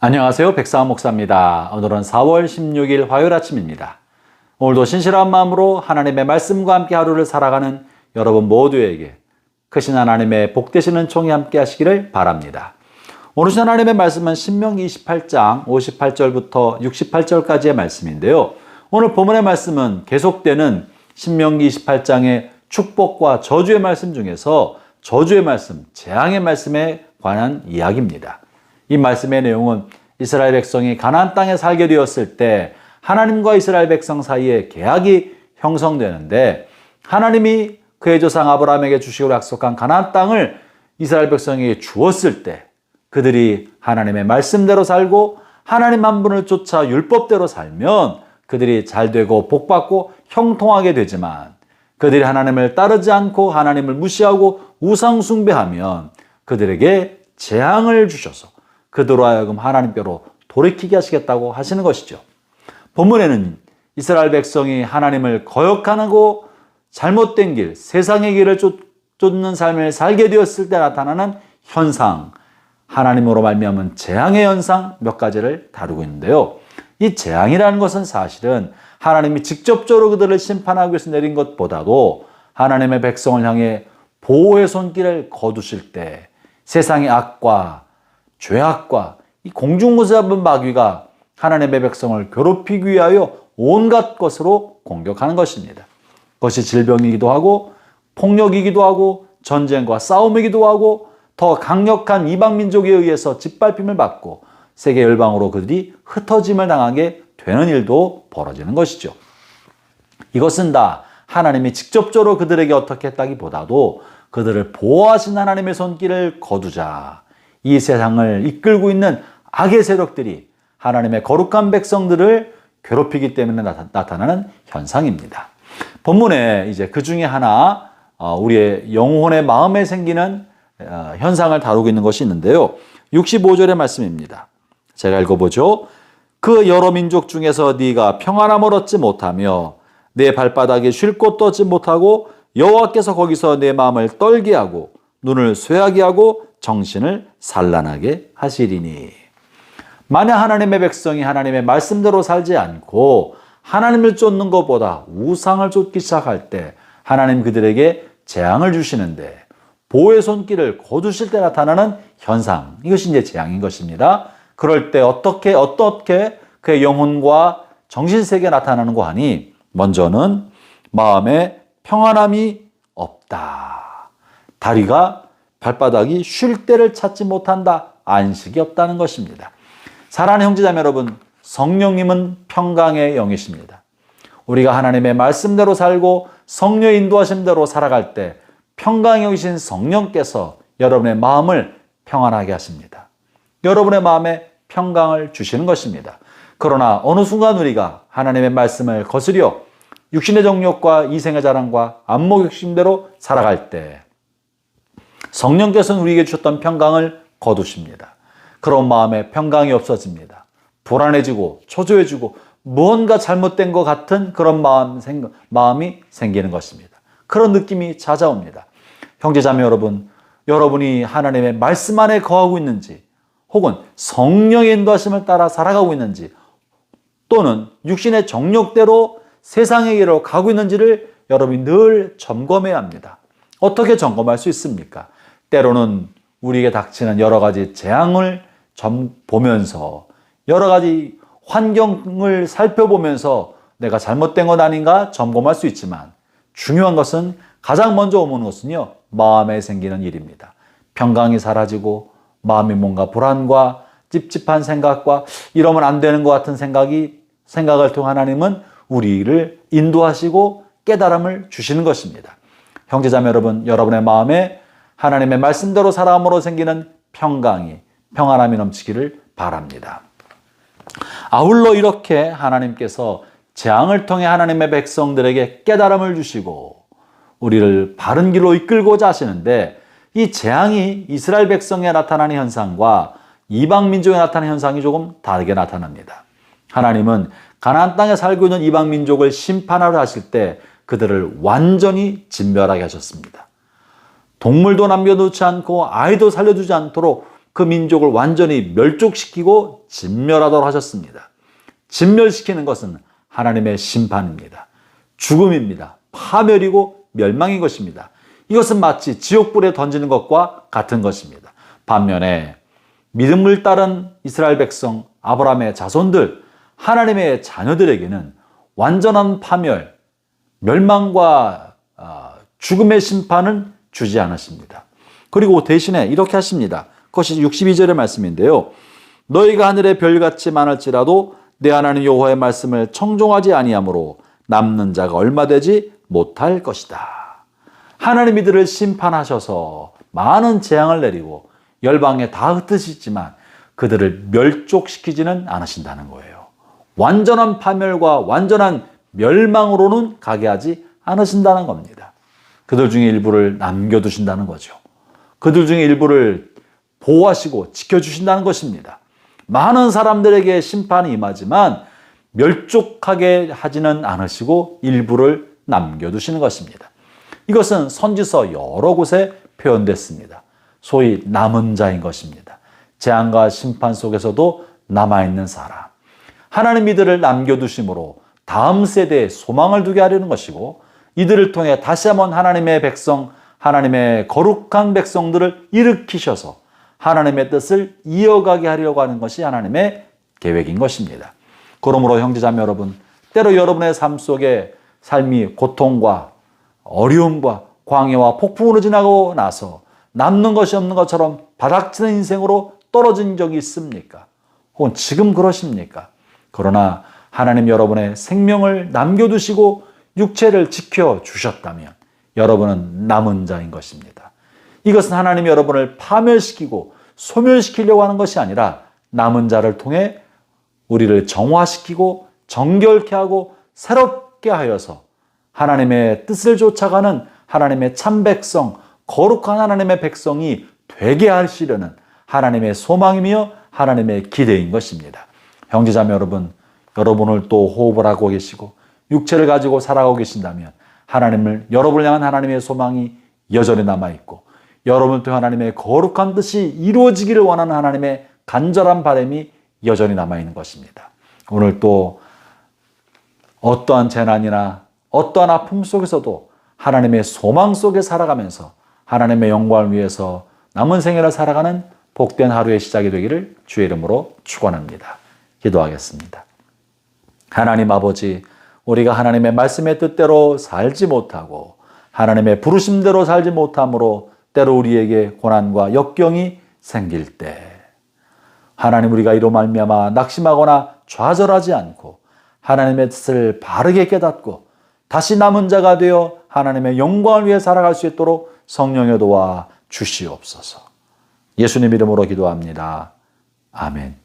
안녕하세요. 백사원 목사입니다. 오늘은 4월 16일 화요일 아침입니다. 오늘도 신실한 마음으로 하나님의 말씀과 함께 하루를 살아가는 여러분 모두에게 크신 하나님의 복되시는 총이 함께 하시기를 바랍니다. 오늘 주신 하나님의 말씀은 신명기 28장 58절부터 68절까지의 말씀인데요. 오늘 본문의 말씀은 계속되는 신명기 28장의 축복과 저주의 말씀 중에서 저주의 말씀, 재앙의 말씀에 관한 이야기입니다. 이 말씀의 내용은 이스라엘 백성이 가나안 땅에 살게 되었을 때 하나님과 이스라엘 백성 사이에 계약이 형성되는데, 하나님이 그의 조상 아브라함에게 주시기로 약속한 가나안 땅을 이스라엘 백성에게 주었을 때 그들이 하나님의 말씀대로 살고 하나님 한 분을 쫓아 율법대로 살면 그들이 잘되고 복받고 형통하게 되지만, 그들이 하나님을 따르지 않고 하나님을 무시하고 우상 숭배하면 그들에게 재앙을 주셔서 그들로 하여금 하나님께로 돌이키게 하시겠다고 하시는 것이죠. 본문에는 이스라엘 백성이 하나님을 거역하고 잘못된 길, 세상의 길을 쫓는 삶을 살게 되었을 때 나타나는 현상, 하나님으로 말미암은 재앙의 현상 몇 가지를 다루고 있는데요. 이 재앙이라는 것은 사실은 하나님이 직접적으로 그들을 심판하기 위해서 내린 것보다도 하나님의 백성을 향해 보호의 손길을 거두실 때 세상의 악과 죄악과 이 공중무지 잡은 마귀가 하나님의 백성을 괴롭히기 위하여 온갖 것으로 공격하는 것입니다. 그것이 질병이기도 하고 폭력이기도 하고 전쟁과 싸움이기도 하고 더 강력한 이방민족에 의해서 짓밟힘을 받고 세계 열방으로 그들이 흩어짐을 당하게 되는 일도 벌어지는 것이죠. 이것은 다 하나님이 직접적으로 그들에게 어떻게 했다기보다도 그들을 보호하신 하나님의 손길을 거두자, 이 세상을 이끌고 있는 악의 세력들이 하나님의 거룩한 백성들을 괴롭히기 때문에 나타나는 현상입니다. 본문에 이제 그 중에 하나 우리의 영혼의 마음에 생기는 현상을 다루고 있는 것이 있는데요. 65절의 말씀입니다. 제가 읽어보죠. 그 여러 민족 중에서 네가 평안함을 얻지 못하며 내 발바닥에 쉴 곳도 얻지 못하고 여호와께서 거기서 내 마음을 떨게 하고 눈을 쇠하게 하고 정신을 산란하게 하시리니. 만약 하나님의 백성이 하나님의 말씀대로 살지 않고 하나님을 쫓는 것보다 우상을 쫓기 시작할 때 하나님 그들에게 재앙을 주시는데, 보호의 손길을 거두실 때 나타나는 현상, 이것이 이제 재앙인 것입니다. 그럴 때 어떻게 그의 영혼과 정신세계에 나타나는고 하니, 먼저는 마음에 평안함이 없다. 다리가 발바닥이 쉴 때를 찾지 못한다. 안식이 없다는 것입니다. 사랑하는 형제자매 여러분, 성령님은 평강의 영이십니다. 우리가 하나님의 말씀대로 살고 성령의 인도하심대로 살아갈 때 평강의 영이신 성령께서 여러분의 마음을 평안하게 하십니다. 여러분의 마음에 평강을 주시는 것입니다. 그러나 어느 순간 우리가 하나님의 말씀을 거스려 육신의 정욕과 이생의 자랑과 안목 욕심대로 살아갈 때 성령께서는 우리에게 주셨던 평강을 거두십니다. 그런 마음에 평강이 없어집니다. 불안해지고 초조해지고 무언가 잘못된 것 같은 그런 마음이 생기는 것입니다. 그런 느낌이 찾아옵니다. 형제자매 여러분, 여러분이 하나님의 말씀 안에 거하고 있는지, 혹은 성령의 인도하심을 따라 살아가고 있는지, 또는 육신의 정욕대로 세상의 길로 가고 있는지를 여러분이 늘 점검해야 합니다. 어떻게 점검할 수 있습니까? 때로는 우리에게 닥치는 여러 가지 재앙을 보면서, 여러 가지 환경을 살펴보면서 내가 잘못된 것 아닌가 점검할 수 있지만, 중요한 것은, 가장 먼저 오는 것은요, 마음에 생기는 일입니다. 평강이 사라지고 마음이 뭔가 불안과 찝찝한 생각과 이러면 안 되는 것 같은 생각을 통해 하나님은 우리를 인도하시고 깨달음을 주시는 것입니다. 형제자매 여러분, 여러분의 마음에 하나님의 말씀대로 살아감으로 생기는 평안함이 넘치기를 바랍니다. 아울러 이렇게 하나님께서 재앙을 통해 하나님의 백성들에게 깨달음을 주시고 우리를 바른 길로 이끌고자 하시는데, 이 재앙이 이스라엘 백성에 나타나는 현상과 이방 민족에 나타나는 현상이 조금 다르게 나타납니다. 하나님은 가나안 땅에 살고 있는 이방 민족을 심판하려 하실 때 그들을 완전히 진멸하게 하셨습니다. 동물도 남겨두지 않고 아이도 살려두지 않도록 그 민족을 완전히 멸족시키고 진멸하도록 하셨습니다. 진멸시키는 것은 하나님의 심판입니다. 죽음입니다. 파멸이고 멸망인 것입니다. 이것은 마치 지옥불에 던지는 것과 같은 것입니다. 반면에 믿음을 따른 이스라엘 백성, 아브라함의 자손들, 하나님의 자녀들에게는 완전한 파멸, 멸망과 죽음의 심판은 주지 않으십니다. 그리고 대신에 이렇게 하십니다. 그것이 62절의 말씀인데요. 너희가 하늘의 별같이 많을지라도 내 하나님 여호와의 말씀을 청종하지 아니하므로 남는 자가 얼마 되지 못할 것이다. 하나님 이들을 심판하셔서 많은 재앙을 내리고 열방에 다 흩으시지만 그들을 멸족시키지는 않으신다는 거예요. 완전한 파멸과 완전한 멸망으로는 가게 하지 않으신다는 겁니다. 그들 중에 일부를 남겨두신다는 거죠. 그들 중에 일부를 보호하시고 지켜주신다는 것입니다. 많은 사람들에게 심판이 임하지만 멸족하게 하지는 않으시고 일부를 남겨두시는 것입니다. 이것은 선지서 여러 곳에 표현됐습니다. 소위 남은 자인 것입니다. 재앙과 심판 속에서도 남아있는 사람. 하나님 이들을 남겨두심으로 다음 세대에 소망을 두게 하려는 것이고 이들을 통해 다시 한번 하나님의 백성, 하나님의 거룩한 백성들을 일으키셔서 하나님의 뜻을 이어가게 하려고 하는 것이 하나님의 계획인 것입니다. 그러므로 형제자매 여러분, 때로 여러분의 삶 속에 삶이 고통과 어려움과 광야와 폭풍으로 지나고 나서 남는 것이 없는 것처럼 바닥치는 인생으로 떨어진 적이 있습니까? 혹은 지금 그러십니까? 그러나 하나님 여러분의 생명을 남겨두시고 육체를 지켜주셨다면 여러분은 남은 자인 것입니다. 이것은 하나님이 여러분을 파멸시키고 소멸시키려고 하는 것이 아니라 남은 자를 통해 우리를 정화시키고 정결케 하고 새롭게 하여서 하나님의 뜻을 쫓아가는 하나님의 참 백성, 거룩한 하나님의 백성이 되게 하시려는 하나님의 소망이며 하나님의 기대인 것입니다. 형제자매 여러분, 여러분을 또 호흡을 하고 계시고 육체를 가지고 살아가고 계신다면 여러분을 향한 하나님의 소망이 여전히 남아있고 여러분을 통해 하나님의 거룩한 뜻이 이루어지기를 원하는 하나님의 간절한 바람이 여전히 남아있는 것입니다. 오늘 또 어떠한 재난이나 어떠한 아픔 속에서도 하나님의 소망 속에 살아가면서 하나님의 영광을 위해서 남은 생애를 살아가는 복된 하루의 시작이 되기를 주의 이름으로 축원합니다. 기도하겠습니다. 하나님 아버지, 우리가 하나님의 말씀의 뜻대로 살지 못하고 하나님의 부르심대로 살지 못함으로 때로 우리에게 고난과 역경이 생길 때 하나님, 우리가 이로 말미암아 낙심하거나 좌절하지 않고 하나님의 뜻을 바르게 깨닫고 다시 남은 자가 되어 하나님의 영광을 위해 살아갈 수 있도록 성령의 도와 주시옵소서. 예수님 이름으로 기도합니다. 아멘.